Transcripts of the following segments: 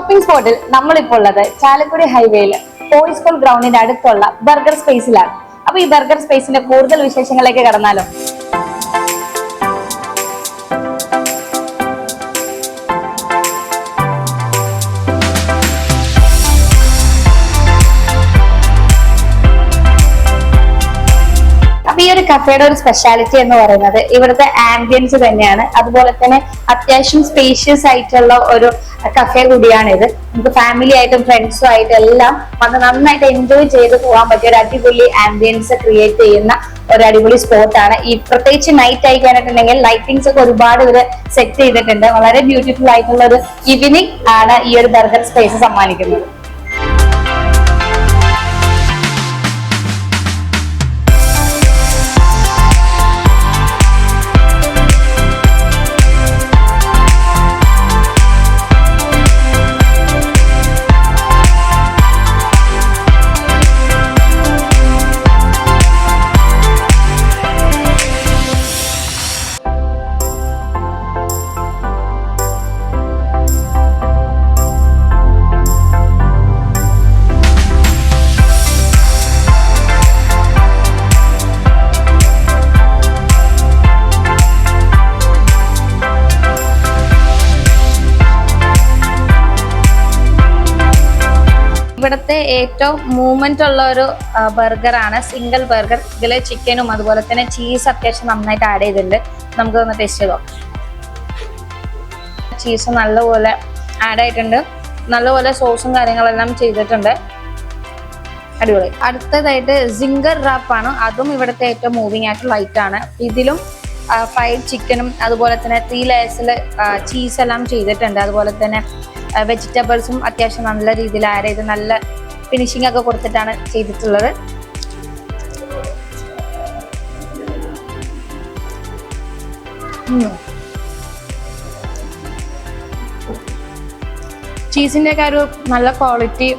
Shopping സ്പോട്ടിൽ നമ്മളിപ്പോൾ ഉള്ളത് ചാലക്കുടി ഹൈവേയിൽ ബോയ്സ് സ്കൂൾ ഗ്രൗണ്ടിന്റെ അടുത്തുള്ള ബർഗർ സ്പേസിലാണ്. അപ്പൊ ഈ ബർഗർ സ്പേസിന്റെ കൂടുതൽ വിശേഷങ്ങളിലേക്ക് കടന്നാലോ? ഈ ഒരു കഫേയുടെ ഒരു സ്പെഷ്യാലിറ്റി എന്ന് പറയുന്നത് ഇവിടുത്തെ ആംബിയൻസ് തന്നെയാണ്. അതുപോലെ തന്നെ അത്യാവശ്യം സ്പേഷ്യസ് ആയിട്ടുള്ള ഒരു കഫേ കൂടിയാണിത്. നമുക്ക് ഫാമിലി ആയിട്ടും ഫ്രണ്ട്സും ആയിട്ടും എല്ലാം വന്ന് നന്നായിട്ട് എൻജോയ് ചെയ്ത് പോകാൻ പറ്റിയ ഒരു അടിപൊളി ആംബിയൻസ് ക്രിയേറ്റ് ചെയ്യുന്ന ഒരു അടിപൊളി സ്പോട്ടാണ്. ഈ പ്രത്യേകിച്ച് നൈറ്റ് ആയി കഴിഞ്ഞിട്ടുണ്ടെങ്കിൽ ലൈറ്റിംഗ്സ് ഒക്കെ ഒരുപാട് ഇവര് സെറ്റ് ചെയ്തിട്ടുണ്ട്. വളരെ ബ്യൂട്ടിഫുൾ ആയിട്ടുള്ള ഒരു ഈവനിങ് ആണ് ഈ ഒരു ബർഗർ സ്പേസ് സമ്മാനിക്കുന്നത്. ഇവിടുത്തെ ഏറ്റവും മൂവ്മെന്റ് ഉള്ള ഒരു ബർഗറാണ് സിംഗിൾ ബർഗർ. ഇതിൽ ചിക്കനും അതുപോലെ തന്നെ ചീസ് അത്യാവശ്യം നന്നായിട്ട് ആഡ് ചെയ്തിട്ടുണ്ട്. നമുക്ക് ഒന്ന് ടേസ്റ്റ് ചെയ്തോ. ചീസ് നല്ലപോലെ ആഡ് ആയിട്ടുണ്ട്, നല്ലപോലെ സോസും കാര്യങ്ങളെല്ലാം ചെയ്തിട്ടുണ്ട്. അടിപൊളി. അടുത്തതായിട്ട് സിംഗർ റാപ്പാണ്. അതും ഇവിടുത്തെ ഏറ്റവും മൂവിങ് ആയിട്ടുള്ള ലൈറ്റ് ആണ്. ഇതിലും ഫ്രൈഡ് ചിക്കനും അതുപോലെ തന്നെ 3 ലെയേഴ്സിൽ ചീസ് എല്ലാം ചെയ്തിട്ടുണ്ട്. അതുപോലെ തന്നെ വെജിറ്റബിൾസും അത്യാവശ്യം നല്ല രീതിയിൽ ആഡ് ചെയ്ത് നല്ല ഫിനിഷിംഗ് ഒക്കെ കൊടുത്തിട്ടാണ് ചെയ്തിട്ടുള്ളത്. ചീസിന്റെ ഒക്കെ ഒരു നല്ല ക്വാളിറ്റി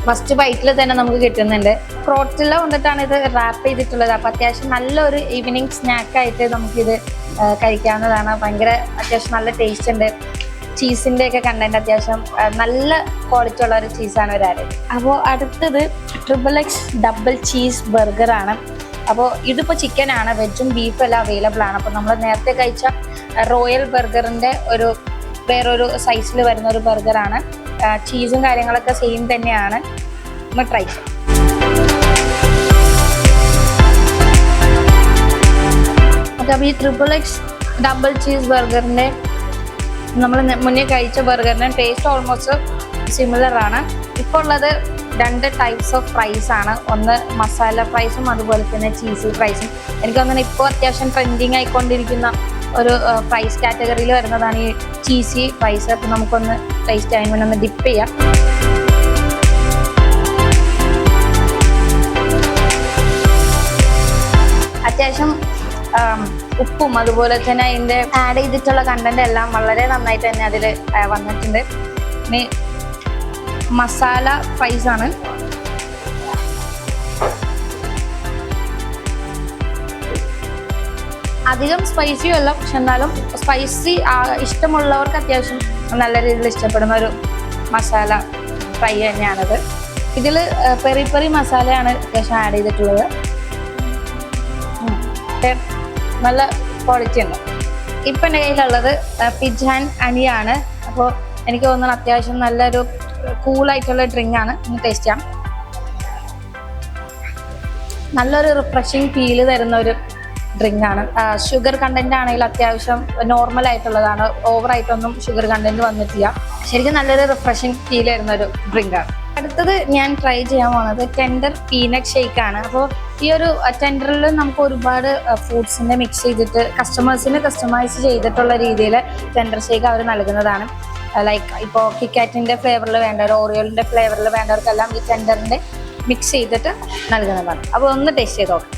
ഫസ്റ്റ് ബൈറ്റിൽ തന്നെ നമുക്ക് കിട്ടുന്നുണ്ട്. ക്രോട്ടില കൊണ്ടിട്ടാണ് ഇത് റാപ്പ് ചെയ്തിട്ടുള്ളത്. അപ്പൊ അത്യാവശ്യം നല്ലൊരു ഈവനിങ് സ്നാക്കായിട്ട് നമുക്കിത് കഴിക്കാവുന്നതാണ്. ഭയങ്കര അത്യാവശ്യം നല്ല ടേസ്റ്റ് ഉണ്ട്. ചീസിന്റെ ഒക്കെ കണ്ടന്റ് അത്യാവശ്യം നല്ല ക്വാളിറ്റി ഉള്ള ഒരു ചീസാണ് ഒരു. അപ്പോൾ അടുത്തത് XXX ഡബിൾ ചീസ് ബർഗർ ആണ്. അപ്പോൾ ഇതിപ്പോൾ ചിക്കൻ ആണ്, വെജും ബീഫും എല്ലാം അവൈലബിൾ ആണ്. അപ്പോൾ നമ്മൾ നേരത്തെ കഴിച്ച റോയൽ ബർഗറിന്റെ വേറൊരു സൈസിൽ വരുന്ന ഒരു ബർഗറാണ്. ചീസും കാര്യങ്ങളൊക്കെ സെയിം തന്നെയാണ്. നമ്മൾ ട്രൈ ചെയ്യാം. അപ്പോൾ ഈ XXX ഡബിൾ ചീസ് ബർഗറിന്റെ നമ്മൾ മുന്നേ കഴിച്ച ബർഗറിന് ടേസ്റ്റ് ഓൾമോസ്റ്റ് സിമിലർ ആണ്. ഇപ്പോൾ ഉള്ളത് 2 ടൈപ്സ് ഓഫ് ഫ്രൈസ് ആണ്. ഒന്ന് മസാല ഫ്രൈസും അതുപോലെ തന്നെ ചീസി ഫ്രൈസും. എനിക്ക് തോന്നുന്നു ഇപ്പോൾ അത്യാവശ്യം ട്രെൻഡിങ് ആയിക്കൊണ്ടിരിക്കുന്ന ഒരു ഫ്രൈസ് കാറ്റഗറിയിൽ വരുന്നതാണ് ഈ ചീസി ഫ്രൈസ്. അപ്പോൾ നമുക്കൊന്ന് ടേസ്റ്റ് ചെയ്യാൻ വേണ്ടി ഒന്ന് ഡിപ്പ് ചെയ്യാം. അത്യാവശ്യം ഉപ്പും അതുപോലെ തന്നെ അതിൻ്റെ ആഡ് ചെയ്തിട്ടുള്ള കണ്ടന്റ് എല്ലാം വളരെ നന്നായിട്ട് തന്നെ അതിൽ വന്നിട്ടുണ്ട്. ഇനി മസാല ഫ്രൈസ് ആണ്. അധികം സ്പൈസിയും അല്ല, പക്ഷെ എന്നാലും സ്പൈസി ഇഷ്ടമുള്ളവർക്ക് അത്യാവശ്യം നല്ല രീതിയിൽ ഇഷ്ടപ്പെടുന്ന ഒരു മസാല ഫ്രൈ തന്നെയാണിത്. ഇതിൽ പെരി പെരി മസാലയാണ് അത്യാവശ്യം ആഡ് ചെയ്തിട്ടുള്ളത്. നല്ല ക്വാളിറ്റി ഉണ്ട്. ഇപ്പം എൻ്റെ കയ്യിലുള്ളത് പിജാൻ അനിയാണ്. അപ്പോൾ എനിക്ക് തോന്നുന്നത് അത്യാവശ്യം നല്ലൊരു കൂളായിട്ടുള്ള ഡ്രിങ്ക് ആണ്. ഒന്ന് ടേസ്റ്റ് ചെയ്യാം. നല്ലൊരു റിഫ്രഷിങ് ഫീല് തരുന്ന ഒരു ഡ്രിങ്ക് ആണ്. ഷുഗർ കണ്ടന്റ് ആണെങ്കിൽ അത്യാവശ്യം നോർമൽ ആയിട്ടുള്ളതാണ്. ഓവറായിട്ടൊന്നും ഷുഗർ കണ്ടന്റ് വന്നിട്ടില്ല. ശരിക്കും നല്ലൊരു റിഫ്രഷിങ് ഫീൽ വരുന്ന ഒരു ഡ്രിങ്ക് ആണ്. അടുത്തത് ഞാൻ ട്രൈ ചെയ്യാൻ പോകുന്നത് ടെൻഡർ പീനട്ട് ഷേക്ക് ആണ്. അപ്പോൾ ഈ ഒരു ടെൻഡറിൽ നമുക്ക് ഒരുപാട് ഫ്രൂട്ട്സിനെ മിക്സ് ചെയ്തിട്ട് കസ്റ്റമേഴ്സിന് കസ്റ്റമൈസ് ചെയ്തിട്ടുള്ള രീതിയിൽ ടെൻഡർ ഷേക്ക് അവർ നൽകുന്നതാണ്. ലൈക്ക് ഇപ്പോൾ കിക്കാറ്റിൻ്റെ ഫ്ലേവറിൽ വേണ്ടവർ, ഓറിയോളിൻ്റെ ഫ്ലേവറിൽ വേണ്ടവർക്കെല്ലാം ഈ ടെൻഡറിൻ്റെ മിക്സ് ചെയ്തിട്ട് നൽകുന്നതാണ്. അപ്പോൾ ഒന്ന് ടേസ്റ്റ് ചെയ്ത് നോക്കാം.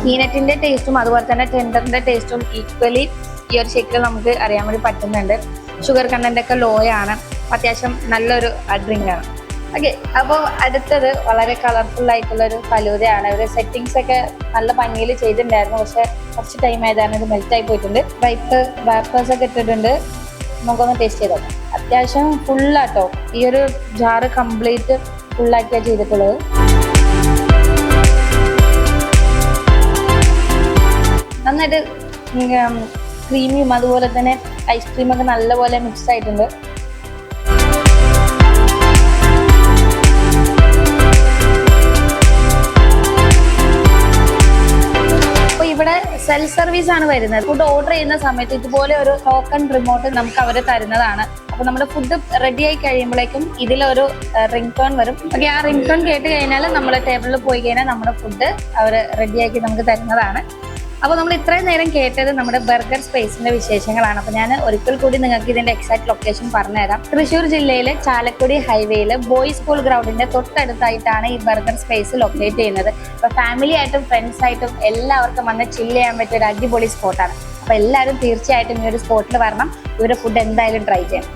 പീനറ്റിൻ്റെ ടേസ്റ്റും അതുപോലെ തന്നെ ടെൻഡറിൻ്റെ ടേസ്റ്റും ഈക്വലി ഈ ഒരു ഷേക്കിൽ നമുക്ക് അറിയാൻ വേണ്ടി പറ്റുന്നുണ്ട്. ഷുഗർ കണ്ടന്റ് ഒക്കെ ലോ ആണ്. അത്യാവശ്യം നല്ലൊരു ഡ്രിങ്ക് ആണ്. ഓക്കെ, അപ്പോൾ അടുത്തത് വളരെ കളർഫുൾ ആയിട്ടുള്ള ഒരു ഫലൂദയാണ്. ഒരു സെറ്റിങ്സ് ഒക്കെ നല്ല ഭംഗിയിൽ ചെയ്തിട്ടുണ്ടായിരുന്നു, പക്ഷെ കുറച്ച് ടൈം ആയതാണ് ഇത് മെൽറ്റ് ആയി പോയിട്ടുണ്ട്. വാപ്പേഴ്സ് ഒക്കെ ഇട്ടിട്ടുണ്ട്. നമുക്കൊന്ന് ടേസ്റ്റ് ചെയ്ത് നോക്കാം. അത്യാവശ്യം ഫുള്ളാട്ടോ, ഈ ഒരു ജാറ് കംപ്ലീറ്റ് ഫുള്ളാക്കിയാണ് ചെയ്തിട്ടുള്ളത്. നന്നായിട്ട് ക്രീമിയും അതുപോലെ തന്നെ ഐസ്ക്രീമൊക്കെ നല്ലപോലെ മിക്സ് ആയിട്ടുണ്ട്. ഇവിടെ സെൽഫ് സർവീസ് ആണ് വരുന്നത്. ഫുഡ് ഓർഡർ ചെയ്യുന്ന സമയത്ത് ഇതുപോലെ ഒരു ടോക്കൺ റിമോട്ട് നമുക്ക് അവർ തരുന്നതാണ്. അപ്പൊ നമ്മുടെ ഫുഡ് റെഡി ആയി കഴിയുമ്പോഴേക്കും ഇതിലൊരു റിംഗ് ടോൺ വരും. ഓക്കെ, ആ റിംഗ് ടോൺ കേട്ട് കഴിഞ്ഞാൽ നമ്മുടെ ടേബിളിൽ പോയി കഴിഞ്ഞാൽ നമ്മുടെ ഫുഡ് അവർ റെഡിയാക്കി നമുക്ക് തരുന്നതാണ്. അപ്പോൾ നമ്മൾ ഇത്രയും നേരം കേട്ടത് നമ്മുടെ ബർഗർ സ്പേസിന്റെ വിശേഷങ്ങളാണ്. അപ്പോൾ ഞാൻ ഒരിക്കൽ കൂടി നിങ്ങൾക്ക് ഇതിന്റെ എക്സാക്ട് ലൊക്കേഷൻ പറഞ്ഞുതരാം. തൃശ്ശൂർ ജില്ലയിലെ ചാലക്കുടി ഹൈവേയിൽ ബോയ്സ് സ്കൂൾ ഗ്രൗണ്ടിന്റെ തൊട്ടടുത്തായിട്ടാണ് ഈ ബർഗർ സ്പേസ് ലൊക്കേറ്റ് ചെയ്യുന്നത്. അപ്പോൾ ഫാമിലി ആയിട്ടും ഫ്രണ്ട്സ് ആയിട്ടും എല്ലാവർക്കും വന്ന് ചില്ല് ചെയ്യാൻ പറ്റിയ ഒരു അടിപൊളി സ്പോട്ടാണ്. അപ്പോൾ എല്ലാവരും തീർച്ചയായിട്ടും ഈ ഒരു സ്പോട്ടിൽ വരണം. ഇവരുടെ ഫുഡ് എന്തായാലും ട്രൈ ചെയ്യണം.